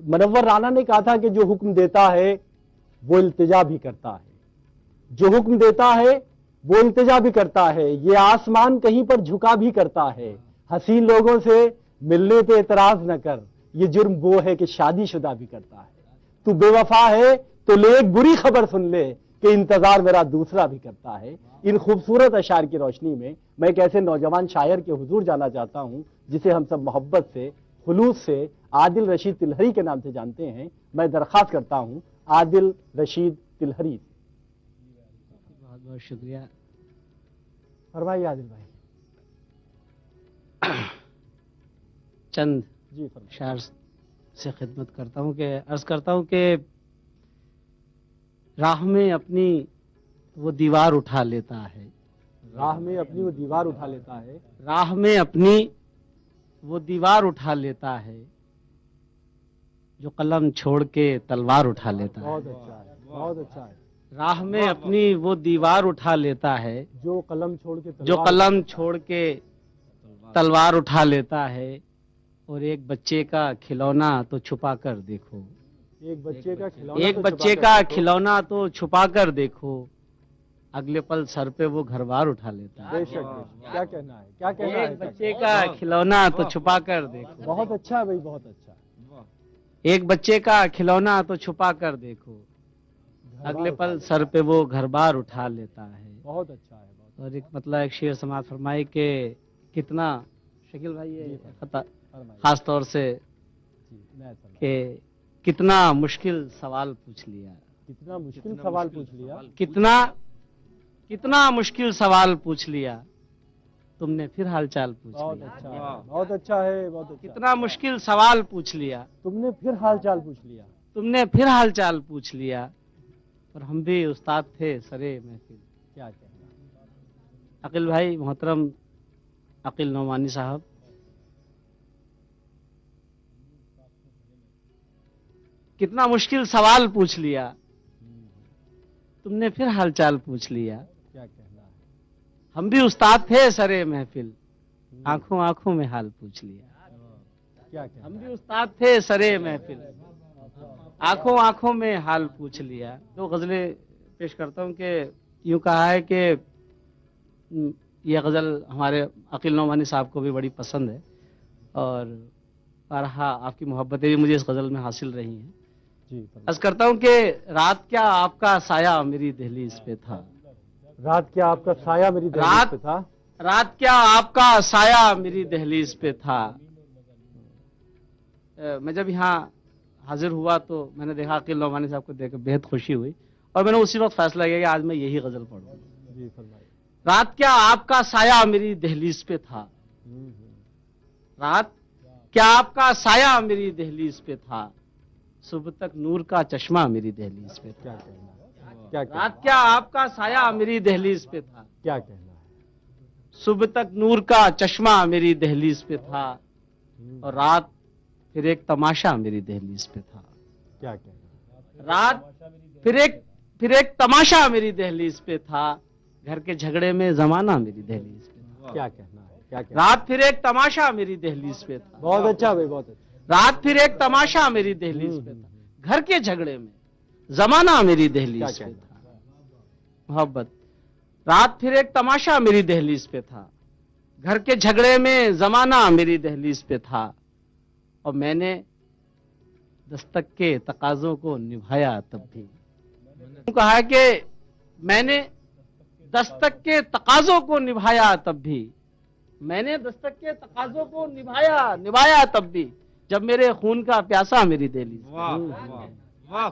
منور رانا نے کہا تھا کہ جو حکم دیتا ہے وہ التجا بھی کرتا ہے، جو حکم دیتا ہے وہ التجا بھی کرتا ہے، یہ آسمان کہیں پر جھکا بھی کرتا ہے، حسین لوگوں سے ملنے پہ اعتراض نہ کر، یہ جرم وہ ہے کہ شادی شدہ بھی کرتا ہے، تو بے وفا ہے تو لے ایک بری خبر سن لے کہ انتظار میرا دوسرا بھی کرتا ہے۔ ان خوبصورت اشعار کی روشنی میں میں ایک ایسے نوجوان شاعر کے حضور جانا چاہتا ہوں جسے ہم سب محبت سے، خلوص سے عادل رشید تلہری کے نام سے جانتے ہیں۔ میں درخواست کرتا ہوں عادل رشید تلہری سے۔ بہت بہت شکریہ۔ فرمائیے عادل بھائی۔ چند جی فرمائیے۔ شعر سے خدمت کرتا ہوں کہ عرض کرتا ہوں کہ راہ میں اپنی وہ دیوار اٹھا لیتا ہے، راہ میں اپنی وہ دیوار اٹھا لیتا ہے، راہ میں اپنی وہ دیوار اٹھا لیتا ہے، جو قلم چھوڑ کے تلوار اٹھا لیتا ہے۔ بہت اچھا ہے، بہت اچھا ہے۔ راہ میں اپنی وہ دیوار اٹھا لیتا ہے، جو قلم چھوڑ کے جو قلم چھوڑ کے تلوار اٹھا لیتا ہے، اور ایک بچے کا کھلونا تو چھپا کر دیکھو، ایک بچے کا کھلونا ایک تو بچے چھپا کا کر دیکھو۔ کھلونا تو چھپا کر دیکھو، اگلے پل سر پہ وہ گھر بار اٹھا لیتا ہے۔ بے شک بے شک۔ کیا کہنا ہے، کیا کہنا ہے؟ ایک بچے کا کھلونا تو چھپا کر دیکھو، بہت اچھا ہے بھائی، بہت اچھا۔ ایک بچے کا کھلونا تو چھپا کر دیکھو، اگلے پل سر پہ وہ گھر بار اٹھا لیتا ہے۔ بہت اچھا ہے، بہت اور ایک مطلب ایک شعر سماعت فرمائی کہ کتنا شکیل بھائی یہ خطا فرمائیے۔ خاص طور سے جی، میں فرمائیے۔ کہ کتنا مشکل سوال پوچھ لیا، کتنا مشکل سوال پوچھ لیا، کتنا مشکل سوال پوچھ لیا، تم نے پھر حال چال پوچھ بہت لیا، اچھا ہے، بہت اچھا ہے، بہت اچھا۔ کتنا مشکل سوال پوچھ لیا، تم نے پھر حال چال پوچھ لیا۔ تم نے پھر حال چال پوچھ لیا، اور ہم بھی استاد تھے سرے محفل۔ کیا کہنا ہے؟ عقیل بھائی، محترم عقیل نعمانی صاحب، کتنا مشکل سوال پوچھ لیا، تم نے پھر حال چال پوچھ لیا، کیا کہنا ہے؟ ہم بھی استاد تھے سرے محفل، آنکھوں آنکھوں میں حال پوچھ لیا، کیا کہنا ہم بھی استاد تھے سرے محفل، آنکھوں آنکھوں میں حال پوچھ لیا۔ دو غزلیں پیش کرتا ہوں کہ یوں کہا ہے کہ یہ غزل ہمارے عقیل نعمانی صاحب کو بھی بڑی پسند ہے، اور بارہا آپ کی محبتیں بھی مجھے اس غزل میں حاصل رہی ہیں۔ جی عرض کرتا ہوں کہ رات کیا آپ کا سایہ میری دہلیز پہ تھا، رات کیا آپ کا سایہ میری دہلیز پہ تھا، رات کیا آپ کا سایہ میری دہلیز پہ تھا۔ میں جب یہاں حاضر ہوا تو میں نے دیکھا عقیل نعمانی صاحب کو دیکھ کر بہت خوشی ہوئی، اور میں نے اسی وقت فیصلہ کیا کہ آج میں یہی غزل پڑھوں۔ جی فرمائیے۔ رات کیا آپ کا سایہ میری دہلیز پہ تھا، رات کیا آپ کا سایہ میری دہلیز پہ تھا، صبح تک نور کا چشمہ میری دہلیز پہ تھا۔ کیا کہنا ہے؟ کیا کہنا رات کیا آپ کا سایہ میری دہلیز پہ تھا، کیا کہنا ہے؟ صبح تک نور کا چشمہ میری دہلیز پہ تھا، اور رات پھر ایک تماشا میری دہلیز پہ تھا۔ کیا کہنا ہے؟ رات پھر ایک تماشا میری دہلیز پہ تھا، گھر کے جھگڑے میں زمانہ میری دہلیز پہ تھا۔ کیا کہنا ہے؟ کیا کہنا ہے؟ رات پھر ایک تماشا میری دہلیز پہ تھا، بہت اچھا بھائی، بہت اچھا۔ رات پھر ایک تماشا میری دہلیز پہ تھا، گھر کے جھگڑے میں زمانہ میری دہلیز پہ تھا۔ محبت، رات پھر ایک تماشا میری دہلیز پہ تھا، گھر کے جھگڑے میں زمانہ میری دہلیز پہ تھا، اور میں نے دستک کے تقاضوں کو نبھایا تب بھی۔ کہا کہ میں نے دستک کے تقاضوں کو نبھایا تب بھی، میں نے دستک کے تقاضوں کو نبھایا تب بھی، جب میرے خون کا پیاسا میری دہلیز پہ تھا۔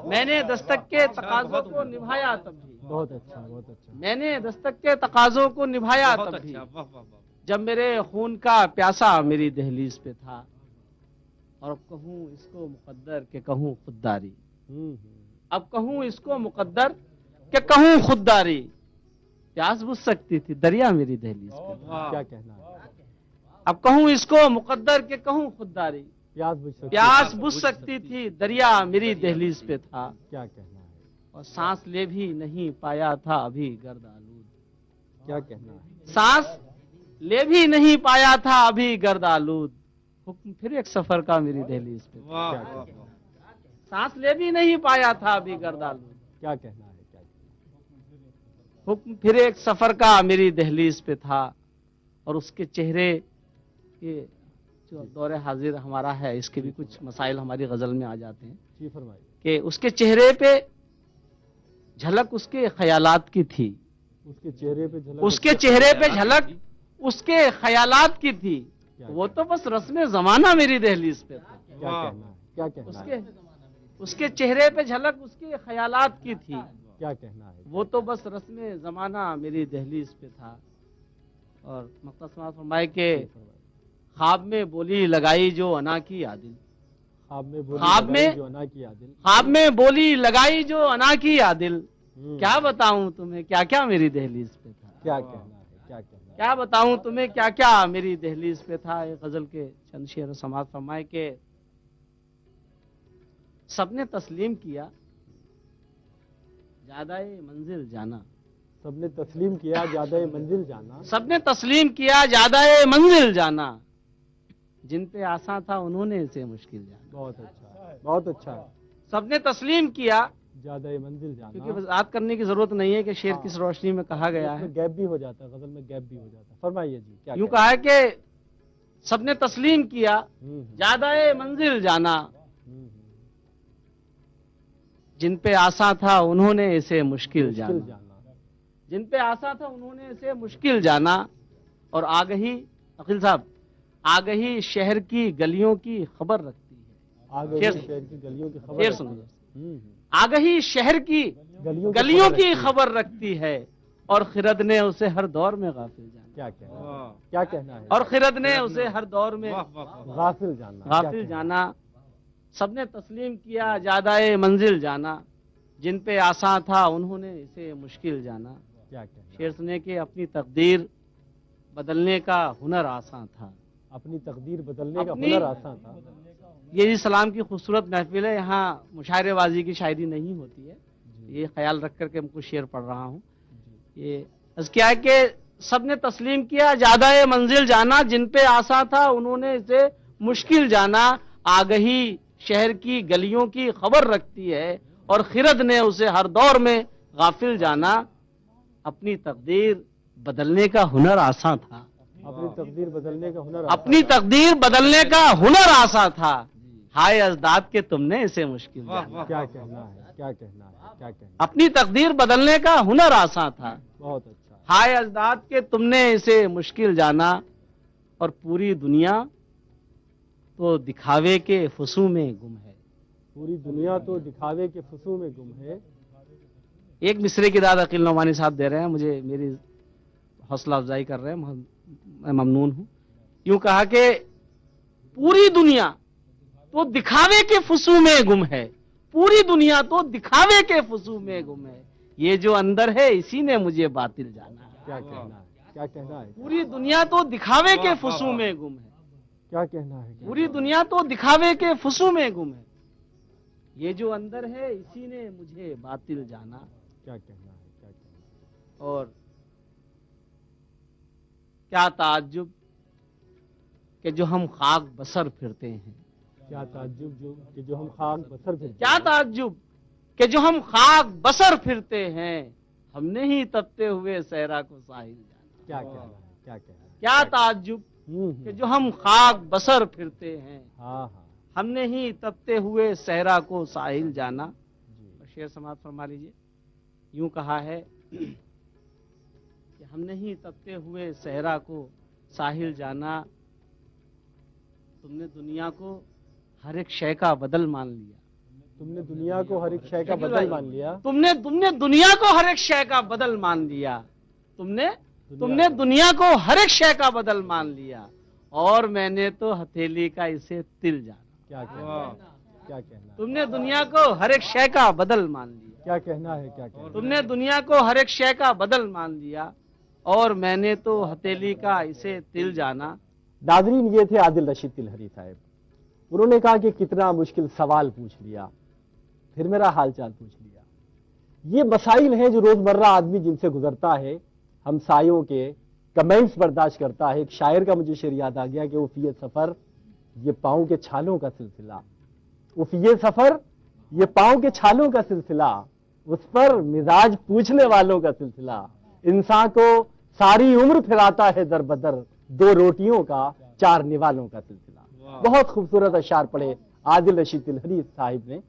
میں نے دستک کے تقاضوں کو نبھایا تب بھی، بہت اچھا، بہت اچھا۔ میں نے دستک کے تقاضوں کو نبھایا تب بھی، جب میرے خون کا پیاسا میری دہلیز پہ تھا، اور اب کہوں اس کو مقدر کہ کہوں خودداری، اب کہوں اس کو مقدر کہ کہوں خودداری، پیاس بجھ سکتی تھی دریا میری دہلیز پہ تھا۔ کیا کہنا ہے؟ اب کہوں اس کو مقدر کہ کہوں خودداری، پیاس بجھ سکتی تھی دریا میری دہلیز پہ تھا، کیا کہنا ہے؟ اور سانس لے بھی نہیں پایا تھا ابھی گرد آلود، کیا کہنا ہے؟ سانس لے بھی نہیں پایا تھا ابھی گرد آلود، حکم پھر ایک سفر کا میری دہلیز پہ تھا، واہ کیا واہ کہنا ہے؟ سانس لے بھی نہیں پایا تھا ابھی گردالو، کیا کہنا ہے؟ کیا کہنا ہے؟ حکم پھر ایک سفر کا میری دہلیز پہ تھا، اور اس کے چہرے یہ جو دور حاضر ہمارا ہے اس کے بھی کچھ مسائل ہماری غزل میں آ جاتے ہیں جی فرمائیے۔ کہ اس کے چہرے پہ جھلک اس کے خیالات کی تھی، اس کے چہرے پہ جھلک، اس کے چہرے پہ جھلک اس کے خیالات کی تھی، کیا وہ تو بس رسم زمانہ میری دہلیز پہ تھا، کیا کہنا ہے؟ کیا کہنا ہے؟ اس کے چہرے پہ جھلک اس کے خیالات کی تھی، کیا کہنا ہے؟ وہ تو بس رسم زمانہ میری دہلیز پہ تھا۔ اور مختصر فرمائے کہ خواب میں بولی لگائی جو انا کی عادل، خواب میں بولی خواب میں- لگائی جو انا کی عادل، خواب میں بولی لگائی جو انا کی عادل، ہوں، کیا بتاؤں تمہیں کیا کیا میری دہلیز پہ تھا، کیا کہنا ہے؟ کیا کہنا ہے؟ کیا بتاؤں تمہیں کیا کیا میری دہلیز پہ تھا۔ ایک غزل کے چند شعر سماعت فرمائے کہ سب نے تسلیم کیا زیادہ منزل جانا، سب نے تسلیم کیا زیادہ منزل جانا، سب نے تسلیم کیا زیادہ منزل جانا، جن پہ آسان تھا انہوں نے اسے مشکل جانا۔ بہت اچھا ہے، بہت اچھا ہے، سب نے تسلیم کیا، زیادہ منزل جانا، کیونکہ وضاحت کرنے کی ضرورت نہیں ہے کہ شعر کس روشنی میں کہا گیا اس ہے۔ میں گیپ بھی ہو جاتا ہے، غزل میں گیپ بھی ہو جاتا ہے۔ فرمائیے جی، کیا یوں کہنا کہا ہے کہ سب نے تسلیم کیا ہے؟ زیادہ منزل جانا، ہوں، جن پہ آسان تھا انہوں نے اسے مشکل مشکل جانا، جانا، جن پہ آسان تھا انہوں نے اسے مشکل جانا۔ اور آگہی عقیل صاحب، آگہی شہر کی گلیوں کی خبر رکھتی ہے، آگے شعر بھی شہر کی گلیوں کی خبر شعر ہے۔ سنو۔ ہوں، آگہی شہر کی گلیوں کی خبر رکھتی ہے، اور خرد نے اسے ہر دور میں غافل جانا، کیا کہنا ہے؟ واہ کیا کہنا ہے؟ اور خرد نے اسے ہر دور میں واہ واہ غافل جانا، کیا غافل کہنا ہے؟ جانا۔ سب نے تسلیم کیا زیادہ منزل جانا، جن پہ آسان تھا انہوں نے اسے مشکل جانا۔ کیا کہنا ہے؟ شعر سنے کہ اپنی تقدیر بدلنے کا ہنر آسان تھا۔ اپنی تقدیر بدلنے کا اپنی- ہنر آسان تھا۔ یہ سلام کی خوبصورت محفل ہے، یہاں مشاعرے بازی کی شاعری نہیں ہوتی ہے، جی، یہ خیال رکھ کر کے ہم کو شعر پڑھ رہا ہوں۔ جی، یہ عرض کیا ہے کہ سب نے تسلیم کیا زیادہ منزل جانا، جن پہ آسان تھا انہوں نے اسے مشکل جانا۔ آگہی شہر کی گلیوں کی خبر رکھتی ہے، اور خرد نے اسے ہر دور میں غافل جانا۔ اپنی تقدیر بدلنے کا ہنر آسان تھا، اپنی تقدیر بدلنے کا ہنر اپنی تقدیر بدلنے کا ہنر آسان تھا، ہائے ازداد کے تم نے اسے مشکل واہ جانا۔ واہ کیا کہنا ہے؟ کیا کہنا ہے؟ کیا کہنا ہے؟ اپنی تقدیر بدلنے کا ہنر آسان تھا، بہت اچھا، ہائے ازداد کے تم نے اسے مشکل جانا۔ اور پوری دنیا تو دکھاوے کے فسوں میں گم ہے۔ پوری دنیا تو دکھاوے کے فسوں میں گم ہے۔ ایک مصرے کی داد عقیل نعمانی صاحب دے رہے ہیں، مجھے میری حوصلہ افزائی کر رہے ہیں، میں ممنون ہوں۔ یوں کہا کہ پوری دنیا تو دکھاوے کے فسوں میں گم ہے، پوری دنیا تو دکھاوے کے فسوں میں گم ہے، یہ جو اندر ہے اسی نے مجھے باطل جانا۔ کیا کہنا ہے؟ کیا کہنا ہے؟ پوری دنیا تو دکھاوے کے فسوں میں گم ہے، کیا کہنا ہے؟ پوری دنیا تو دکھاوے کے فسوں میں گم ہے، یہ جو اندر ہے اسی نے مجھے باطل جانا۔ کیا کہنا ہے؟ کیا کہنا ہے؟ اور کیا تعجب کہ جو ہم خاک بسر پھرتے ہیں، کیا تعجب کہ جو ہم خاک بسر پھرتے کیا ہیں۔ تعجب کہ جو ہم خاک بسر پھرتے ہیں، ہم نے ہی تپتے ہوئے صحرا کو ساحل جانا۔ کیا کہنا ہے؟ کیا کہنا ہے؟ کیا تعجب ہوں، کہ جو ہم خاک بسر پھرتے ہیں، ہاں ہاں، ہم نے ہی تپتے ہوئے صحرا کو ساحل جانا۔ جی، شعر سماعت فرما لیجیے۔ یوں کہا ہے کہ ہم نے ہی تپتے ہوئے صحرا کو ساحل جانا، تم نے دنیا کو ہر ایک شے کا بدل مان لیا، تم نے دنیا کو ہر ایک شے کا بدل مان لیا، تم نے دنیا کو ہر ایک شے کا بدل مان لیا، تم نے دنیا کو ہر ایک شے کا بدل مان لیا، اور میں نے تو ہتھیلی کا اسے تل جانا۔ کیا کہنا ہے؟ کیا کہنا ہے؟ تم نے دنیا کو ہر ایک شے کا بدل مان لیا، کیا کہنا ہے؟ کیا کہنا ہے؟ تم نے دنیا کو ہر ایک شے کا بدل مان لیا، اور میں نے تو ہتھیلی کا اسے تل جانا۔ ناظرین، یہ تھے عادل رشید تلہری صاحب۔ انہوں نے کہا کہ کتنا مشکل سوال پوچھ لیا، پھر میرا حال چال پوچھ لیا۔ یہ مسائل ہیں جو روزمرہ آدمی جن سے گزرتا ہے، ہمسایوں کے کمنٹس برداشت کرتا ہے۔ ایک شاعر کا مجھے شعر یاد آ گیا کہ وہ فی سفر یہ پاؤں کے چھالوں کا سلسلہ، اف یہ سفر یہ پاؤں کے چھالوں کا سلسلہ، اس پر مزاج پوچھنے والوں کا سلسلہ، انسان کو ساری عمر پھراتا ہے در بدر، 2 روٹیوں کا 4 نوالوں کا سلسلہ۔ بہت خوبصورت اشعار پڑھے عادل رشید تلہری صاحب نے۔